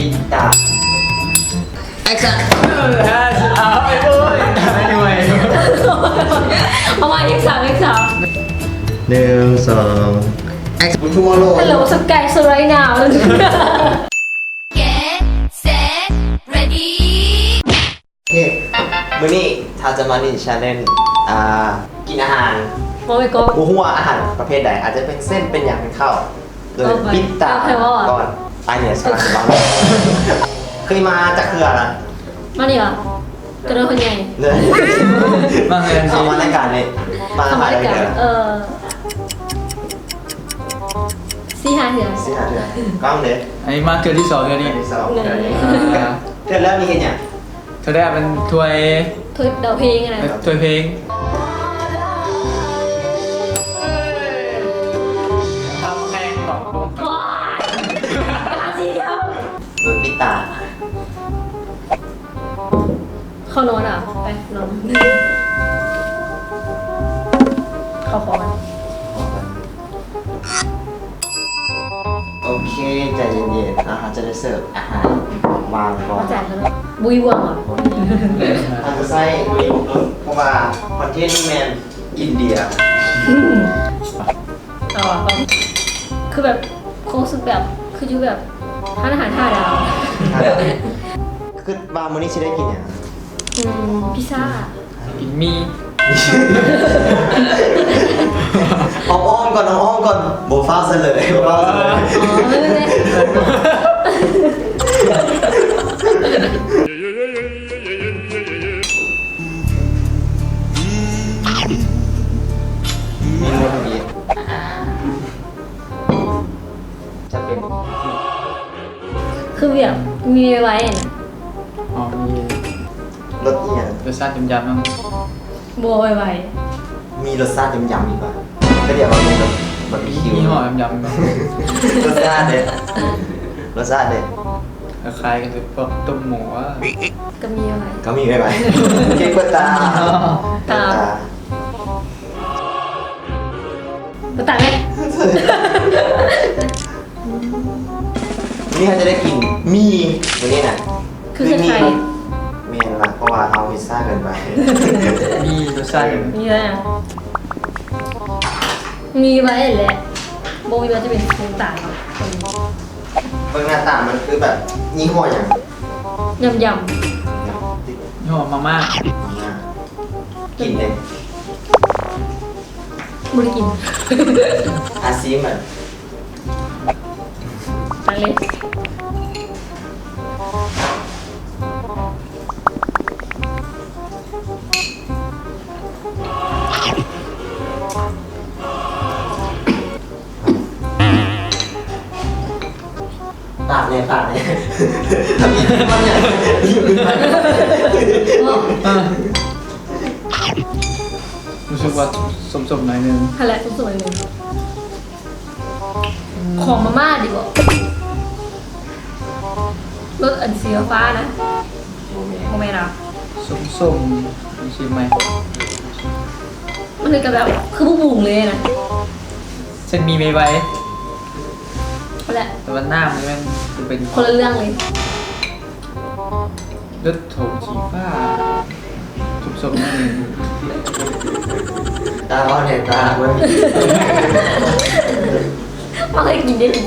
ปิดตาแอคชั่นเอาไปโอ้ยไม่ด้วย เอามาอีกสาม1 2 1 2แอคชั่นทูมอร์โล Hello some guys so right now Get set ready โอเคมื้อนี้ถ้าจะมานี่ชาเลนจ์กินอาหาร โอ้ยก็ กูหัวอาหารประเภทใดอาจจะเป็นเส้นเป็นอย่างเป็นข้าวโดยปิดตาก่อนตายเนี่ยสลับบ้างเคยมาจากเครือนะ มาดิเหรอ กระโดดคนใหญ่ เลย บางเงิน เอามารายการนี่มา ทำไม ถ่ายได้ กัน เดือน 4-5 เดือน สิหาเดือนกล้องเด็ด อันนี้มาเกิดที่2เดือนนี้ ที่สองเดือนแล้วมีเห็นเนี่ย เธอได้เป็นถ้วย ถ้วยเดาเพลงอะไร ถ้วยเพลงทำแพงของลูก ว้ายสีเดียว โดยปิดตา เข้านอนอ่ะ ไปนอนเข้าคอมัน โอเคใจเย็นๆนะคะจะได้เสิร์ฟอาหารวางก่อน เข้าใจเขาแล้วบุยวังเหรอ อาจจะใส่เพราะว่าคอนเทนต์แมนอินเดีย เอาอ่ะคือแบบคงรู้สึกแบบคืออยู่แบบร้านอาหาร5 ดาว คือบางมื้อนี้ชิได้กินเนี่ย พิซซ่า กินมี อ้อมๆก่อนอ้อมๆก่อนโบฟ้าซะเลยโบฟ้าซะเลย อ๋อไม่เป็นไร มีโมทนี้จะเป็น คือแบบมีไว้น่ะ อ๋อมี รสเนี่ย รสชาติยำๆมั้ง บัวไว้ มีรสชาติยำๆอีกป่ะก็เดี๋ยวเรามีแบบบาร์บีคิว มีห่อยำๆมั้ง รสชาติเด็ดรสชาติเด็ด คล้ายๆกันเลยพวกต้มหมูอ่ะ ก็มีไว้ ก็มีไว้ไหมเค้กเปิดตา ตา มาตัดไหม นี่เขาจะได้กินมีวันนี้น่ะ คือใคร เมนละเพราะว่าเอาพิซซ่าเกินไป มีรสชาติ มีอะไรอ่ะมีไว้แหละโบมีไว้จะเป็นฟูต่าง เบื้องหน้าตามันคือแบบยี่ห้ออย่าง ยำ ยี่ห้อมาม่า กินเลย บริกิน อาซีมัน ตังเลยปากเนี่ยปากเนี่ยทำยังไงมันเนี่ย รู้สึกว่าสมๆหน่อยนึง อะไรต้องสวยเลยของมาม่าดีกว่ารสอันสีฟ้านะโมเมนต์อ่ะ ส้มๆมีชิมไหม มันคือกับแบบคือบุ้งเลยนะ เส้นมีไว้ นั่นแหละ แต่ว่าหน้ามันจะเป็น คนละเรื่องเลย รสโถสีฟ้าส้มๆนั่นเอง ตาเขาเนี่ยตาเว้ย มันเคยกินได้ดี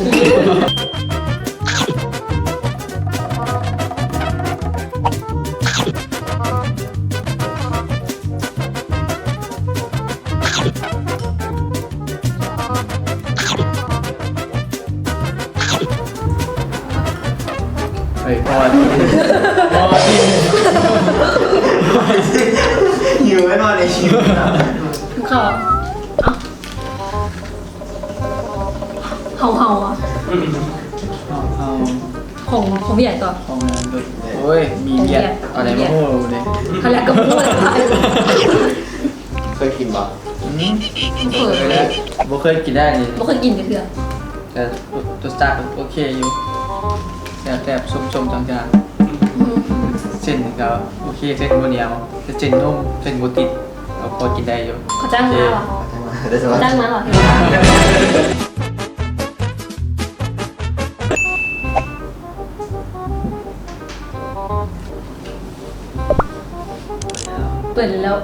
เฮ้ยพอที่ หิวไว้นอนในชิวนะ เขาเห่าอ่ะ เอา ของพี่ใหญ่ก่อน ของงานด้วยโอ้ยมีเดียดอะไรมาโหเลย เขาแหละก็พูดเลย เคยกินบ่ เปิด เคยแล้วบ่เคยกินได้เลย ไม่เคยกินกันเถอะ แต่ตัวสตาร์ทโอเคอยู่แต่ส้มๆจางๆเส้นก็โอเคเส้นบนเหนียวแต่เส้นนุ่มเส้นบติดเราพอกินได้อยู่ เขาจ้างมาเหรอ ได้สบาย จ้างมาเหรอ อนแล้ว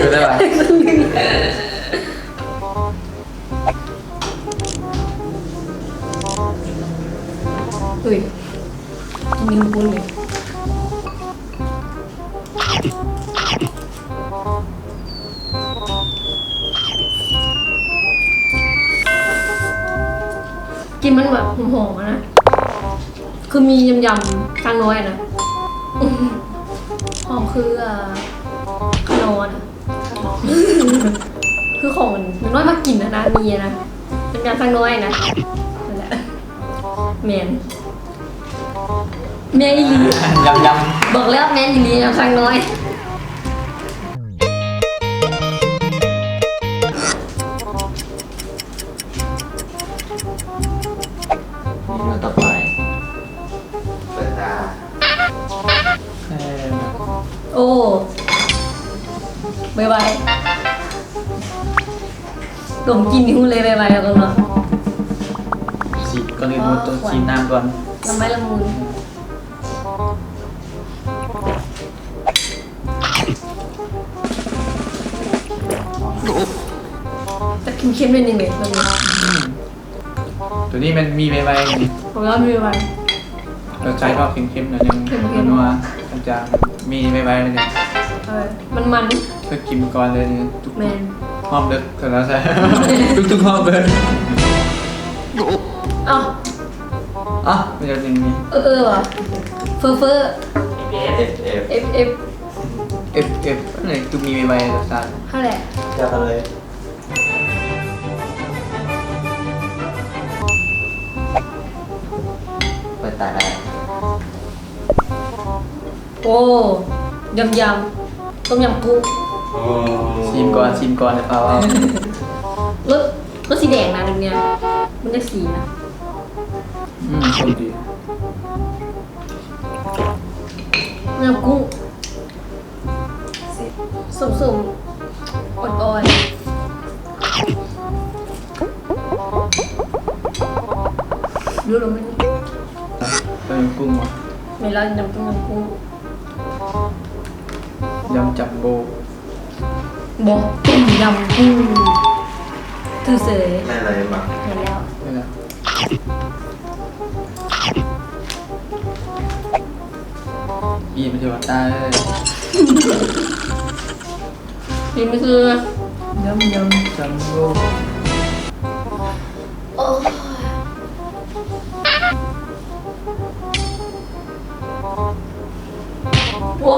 ดูได้ป่ะ อุ้ยมีบุญเลยกินมันแบบหอมๆนะคือมียำๆข้างน้อยนะหอมคือขนอนอะคือของมันน้อยมากกินนะมีนะเป็นยำข้างน้อยนะนั่นแหละแมนแมนอีหลี ยำ บอกแล้วแมนอีหลียำข้างน้อย แล้วต่อไปเปิดตา โอ้บายบายหลงกินนิ้วเลยบายบายแล้วกันเนาะ สีก่อนอื่นหมดตัวสีน้ำก่อน ละไม้ละมุนแต่เค็มๆนิดนึงเลยตรงนี้ ตัวนี้มันมีใบๆนี่ ผมว่ามีบายบาย ใช้ก็เค็มๆหน่อยนึงนัวมันจะมีใบๆเลยเนี่ย มัน เพื่อกินก่อนเลยเนี่ยทุก แมน ห้องเด็กเสร็จแล้วใช่ ทุกห้องเลย เอ้า อ่ะมันจะอย่างนี้ ว่ะเฟอ เอฟ F F อะไรคือมีใบๆรสชาติ เท่าไหร่ เจอกันเลยเปิดตาได้ โอ้ยำต้มยำกุ้ง ชิมก่อนเดี๋ยวเอา รสสีแดงนะเนี่ยมันจะสีนะ ชมดี น้ำกุ้งสุ่มๆอ่อนๆดูลงไหม เป็นกุ้งวะ ไม่ร้อนน้ำกุ้ง ยำจัมโบ้ บอกต้มยำกุ้งคือเสย ไม่เลยมั้ง เห็นแล้ว นี่นะอีมันจะว่าตายเลย นี่มันคือยำ จัมโบ้ โอ้โอ้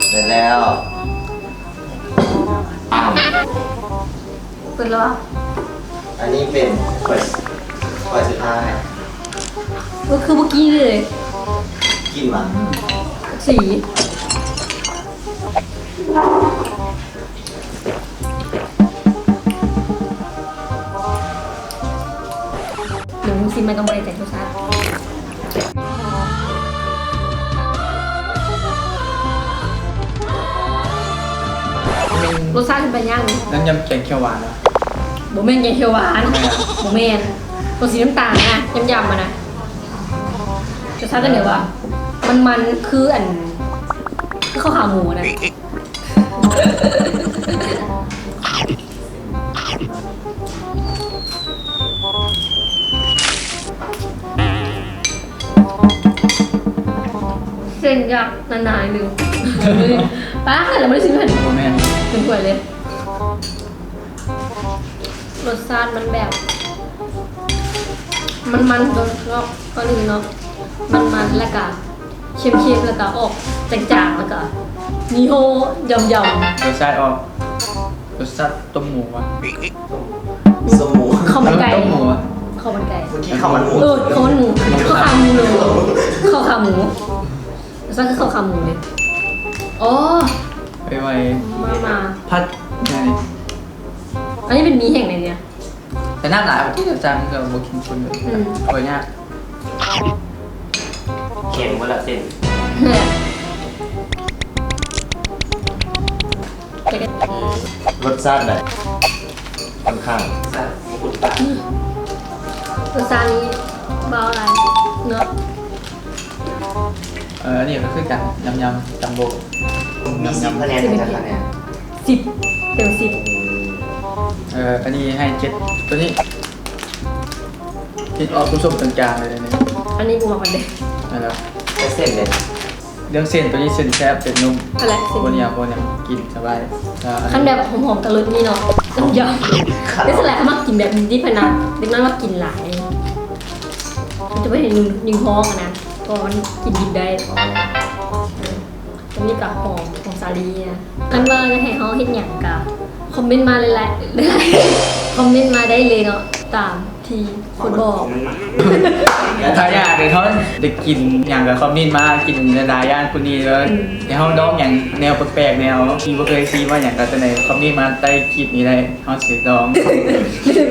เสร็จแล้วอ้าว เป็นแล้ว อันนี้เป็นเปิดสุดท้าย ก็คือเมื่อกี้เลย กินมา สีหรือซิมไม่ต้องบริจาคทุกชาติรสชาติเป็นย่างนี่ นั่นยำแกงเขียวหวานเหรอ โบเมนยังเขียวหวานโบเมนตัวสีน้ำตาลนะยำๆอ่ะนะรสชาติจะเหนียวอ่ะมันคือคือข้าวขาหมูนะเส้นยากนานๆหนึ่งป้าเราไม่ได้ซื้อแผ่น โอ้แม่น เป็นถ้วยเลย รสชาติมันแบบ มันก็ลืมเนาะมันแล้วก็เค็มๆแล้วก็ออกจางๆแล้วก็นิโฮยำ รสชาติออกรสชาติต้มหมูวะ สมู ๆข้าวมันไก่ ต้มหมูวะ ข้าวมันไก่ เมื่อกี้ข้าวมันหมู ข้าวมันหมูข้าวขาหมูเลยข้าวขาหมูรสชาติคือข้าวขาหมูเลยอ๋อ ไว มา ๆพัดไง อันนี้เป็นหมีแห่งไหนเนี่ย แต่หน้าหนาวที่จะจำกับโบกินคนเลย อืม สวยเนี่ย เค็มวันละเส้น เนี่ย รสชาติแบบค่อนข้างแซ่บคุณตา รสชาตินี้เบาอะไรเนาะ อันนี้ก็คือกันยำจัมโบ้ มี10คะแนนให้จากคะแนน 10 เต็ม อันนี้ให้เจ็ดตัวนี้คิดออกส้มๆกลางๆเลยเนี่ย 10อันนี้กูมาก่อนเด้ นั่นแหละ เป็นเส้นเลย เรื่องเส้นตัวนี้เส้นแซ่บเส้นนุ่ม อะไรสิ คนเนี่ยกินสบาย ขั้นแบบหอมๆตะลึงนี่เนาะน้ำยำนี่สแลกเขามักกินแบบนี้พนันเด็กน้อยมักกินหลายมันจะไม่เห็นยิงท้องอะนะก็มันกินดิบได้อันนี้กับหอมของสาลีนะอันว่าจะให้เขาเห็นอย่างกับคอมเมนต์มาหลายๆคอมเมนต์มาได้เลยเนาะตามที่คนบอก ถ้าอยากให้เขาได้กินอย่างกับคอมมินมากินหลายๆอย่างคนนี้เลยในห้องดองอย่างแนวแปลกๆแนวที่บ่เคยซีว่าอย่างกับแต่ในคอมมินมาใต้คลิปนี้ได้เขาสิดอง เ